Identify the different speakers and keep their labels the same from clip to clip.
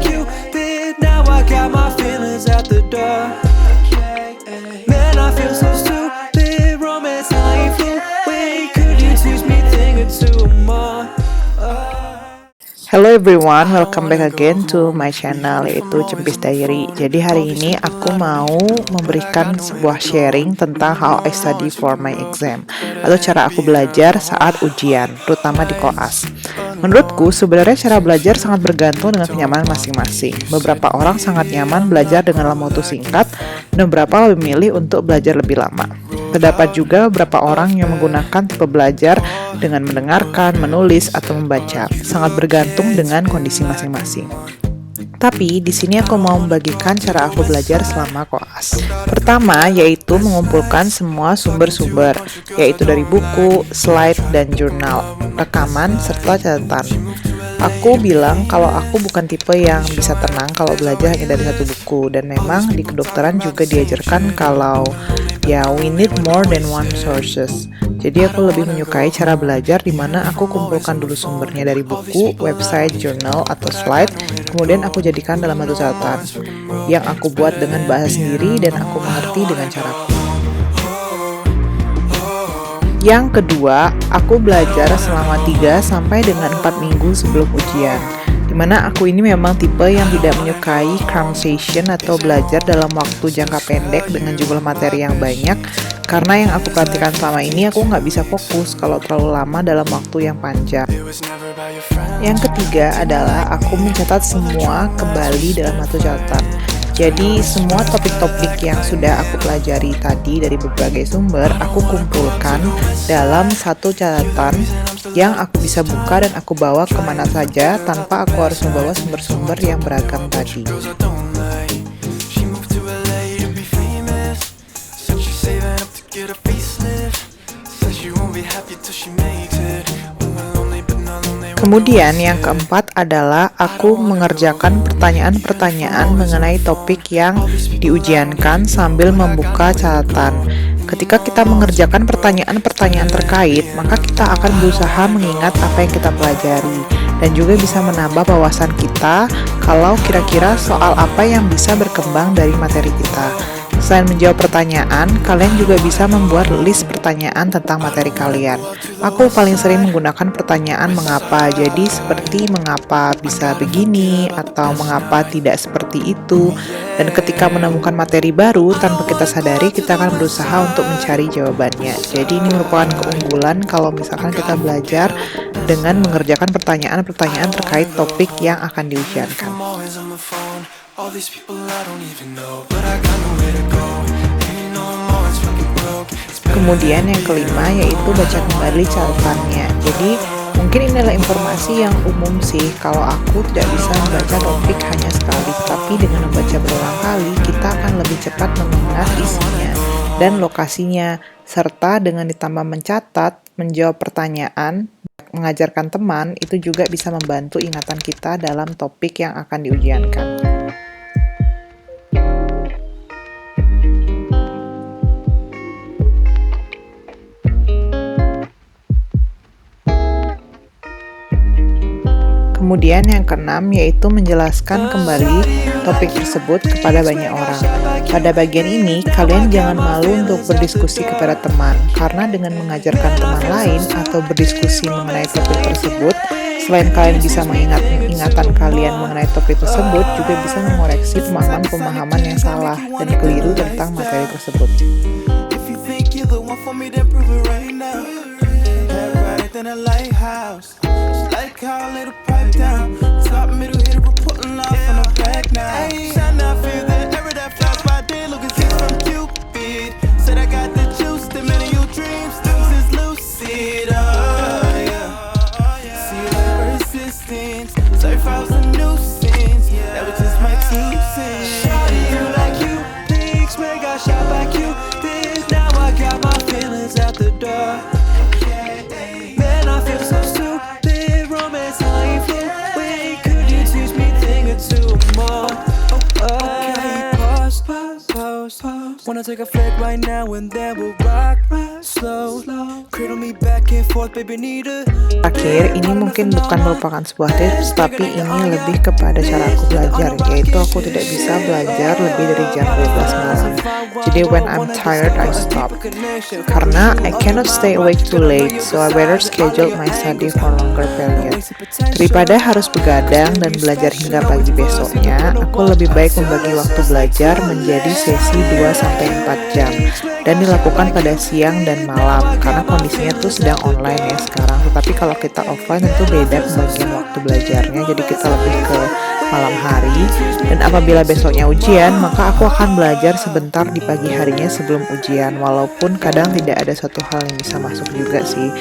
Speaker 1: Cupid. Now I got my feelings at the door. Man, I feel so stupid. Romance, I ain't fluid. Wait, could you teach me thing or two more?
Speaker 2: Hello everyone, welcome back again to my channel, yaitu Cempis Diary. Jadi hari ini aku mau memberikan sebuah sharing tentang how I study for my exam, atau cara aku belajar saat ujian, terutama di koas. Menurutku sebenarnya cara belajar sangat bergantung dengan kenyamanan masing-masing. Beberapa orang sangat nyaman belajar dengan dalam waktu singkat, dan beberapa memilih untuk belajar lebih lama. Terdapat juga beberapa orang yang menggunakan tipe belajar dengan mendengarkan, menulis, atau membaca. Sangat bergantung dengan kondisi masing-masing. Tapi di sini aku mau membagikan cara aku belajar selama koas. Pertama yaitu mengumpulkan semua sumber-sumber, yaitu dari buku, slide, dan jurnal, rekaman, serta catatan. Aku bilang kalau aku bukan tipe yang bisa tenang kalau belajar hanya dari satu buku, dan memang di kedokteran juga diajarkan kalau we need more than one sources. Jadi aku lebih menyukai cara belajar di mana aku kumpulkan dulu sumbernya dari buku, website, jurnal, atau slide, kemudian aku jadikan dalam satu catatan yang aku buat dengan bahasa sendiri dan aku mengerti dengan caraku. Yang kedua, aku belajar selama 3 sampai dengan 4 minggu sebelum ujian, dimana aku ini memang tipe yang tidak menyukai cram session atau belajar dalam waktu jangka pendek dengan jumlah materi yang banyak, karena yang aku perhatikan selama ini aku nggak bisa fokus kalau terlalu lama dalam waktu yang panjang. Yang ketiga adalah aku mencatat semua kembali dalam satu catatan. Jadi semua topik-topik yang sudah aku pelajari tadi dari berbagai sumber, aku kumpulkan dalam satu catatan yang aku bisa buka dan aku bawa kemana saja tanpa aku harus membawa sumber-sumber yang beragam tadi. Kemudian yang keempat adalah aku mengerjakan pertanyaan-pertanyaan mengenai topik yang diujiankan sambil membuka catatan. Ketika kita mengerjakan pertanyaan-pertanyaan terkait, maka kita akan berusaha mengingat apa yang kita pelajari dan juga bisa menambah wawasan kita kalau kira-kira soal apa yang bisa berkembang dari materi kita. Selain menjawab pertanyaan, kalian juga bisa membuat list pertanyaan tentang materi kalian. Aku paling sering menggunakan pertanyaan mengapa, jadi seperti mengapa bisa begini atau mengapa tidak seperti itu. Dan ketika menemukan materi baru, tanpa kita sadari, kita akan berusaha untuk mencari jawabannya. Jadi ini merupakan keunggulan kalau misalkan kita belajar dengan mengerjakan pertanyaan-pertanyaan terkait topik yang akan diujiankan. All these people I don't even know, but I got nowhere to go. And you know I'm always fucking broke. Kemudian yang kelima yaitu baca kembali catatannya. Jadi mungkin ini adalah informasi yang umum sih, kalau aku tidak bisa membaca topik hanya sekali, tapi dengan membaca berulang kali kita akan lebih cepat mengingat isinya dan lokasinya, serta dengan ditambah mencatat, menjawab pertanyaan, mengajarkan teman, itu juga bisa membantu ingatan kita dalam topik yang akan diujiankan. Kemudian yang keenam yaitu menjelaskan kembali topik tersebut kepada banyak orang. Pada bagian ini, kalian jangan malu untuk berdiskusi kepada teman, karena dengan mengajarkan teman lain atau berdiskusi mengenai topik tersebut, selain kalian bisa mengingat ingatan kalian mengenai topik tersebut, juga bisa mengoreksi pemahaman-pemahaman yang salah dan keliru tentang materi tersebut. Like how I let her pipe down. Top middle hitter, we're pulling off on the back now. Shine now, feel that error that flies by day. Look at this from Cupid. Said I got the juice, the man of your dreams. Things is lucid, oh yeah. See the persistence. Surf house a nuisance. That was just my 2 cents. Shawty, you like you. Pigs, man, got shot by Cupid. Now I got my feelings at the door. Man, I feel so stupid. Wanna take a flick right now and then we'll rock.
Speaker 1: slow. Cradle me back and forth, baby, need a
Speaker 2: Terakhir, ini mungkin bukan merupakan sebuah tips, tapi ini lebih kepada cara aku belajar, yaitu aku tidak bisa belajar lebih dari jam 12 malam. Jadi when I'm tired, I stop. Karena I cannot stay awake too late, so I better schedule my study for longer period. Daripada harus begadang dan belajar hingga pagi besoknya, aku lebih baik membagi waktu belajar menjadi sesi 2-4 jam dan dilakukan pada siang dan malam karena kondisinya tuh sedang online ya sekarang. Tetapi kalau kita offline tentu beda pembagian waktu belajarnya, jadi kita lebih ke malam hari. Dan apabila besoknya ujian, maka aku akan belajar sebentar di pagi harinya sebelum ujian, walaupun kadang tidak ada satu hal yang bisa masuk juga sih.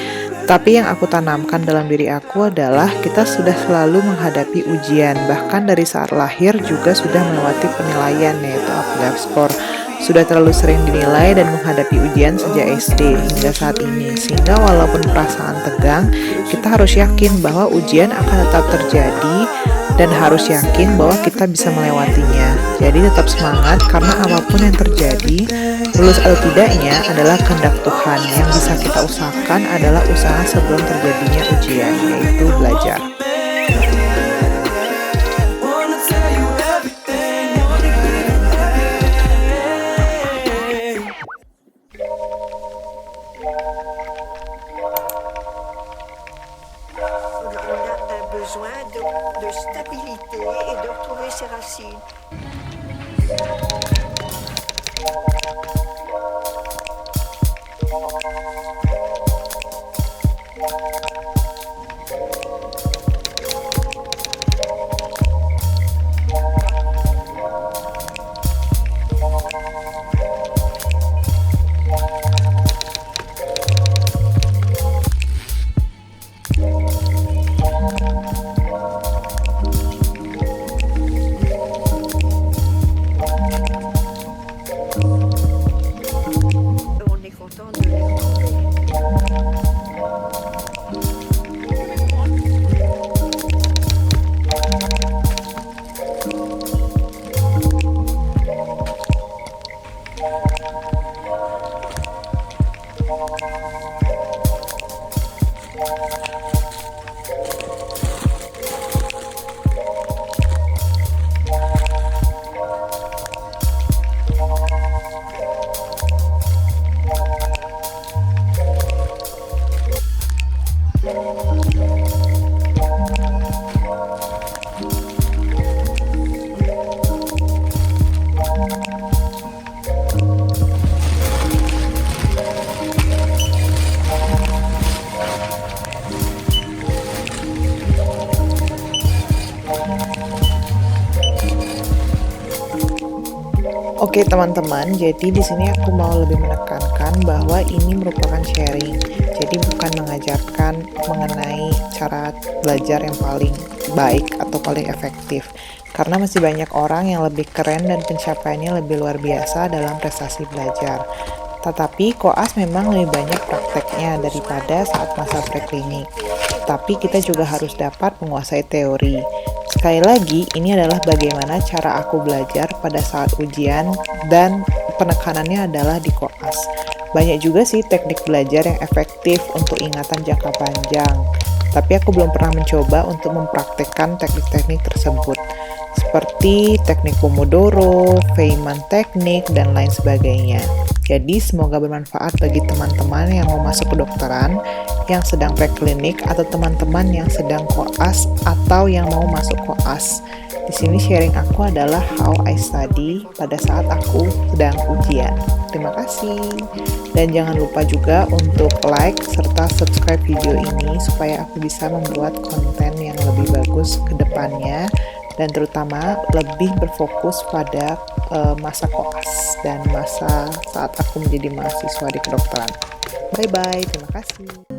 Speaker 2: Tapi yang aku tanamkan dalam diri aku adalah kita sudah selalu menghadapi ujian, bahkan dari saat lahir juga sudah melewati penilaian, yaitu apgar skor. Sudah terlalu sering dinilai dan menghadapi ujian sejak SD hingga saat ini, sehingga walaupun perasaan tegang, kita harus yakin bahwa ujian akan tetap terjadi dan harus yakin bahwa kita bisa melewatinya. Jadi tetap semangat karena apapun yang terjadi, lulus atau tidaknya adalah kehendak Tuhan. Yang bisa kita usahakan adalah usaha sebelum terjadinya ujian, yaitu belajar.
Speaker 1: wanna tell you everything.
Speaker 3: On a besoin de stabilité et de retrouver ses racines. On est content de les retrouver.
Speaker 2: Oke teman-teman, jadi di sini aku mau lebih menekankan bahwa ini merupakan sharing. Jadi bukan mengajarkan mengenai cara belajar yang paling baik atau paling efektif. Karena masih banyak orang yang lebih keren dan pencapaiannya lebih luar biasa dalam prestasi belajar. Tetapi koas memang lebih banyak prakteknya daripada saat masa preklinik. Tapi kita juga harus dapat menguasai teori. Sekali lagi, ini adalah bagaimana cara aku belajar pada saat ujian dan penekanannya adalah di koas. Banyak juga sih teknik belajar yang efektif untuk ingatan jangka panjang. Tapi aku belum pernah mencoba untuk mempraktekkan teknik-teknik tersebut. Seperti teknik Pomodoro, Feynman teknik, dan lain sebagainya. Jadi semoga bermanfaat bagi teman-teman yang mau masuk kedokteran, yang sedang preklinik, atau teman-teman yang sedang koas atau yang mau masuk koas. Di sini sharing aku adalah how I study pada saat aku sedang ujian. Terima kasih. Dan jangan lupa juga untuk like serta subscribe video ini supaya aku bisa membuat konten yang lebih bagus ke depannya dan terutama lebih berfokus pada masa koas dan masa saat aku menjadi mahasiswa di kedokteran. Bye-bye, terima kasih.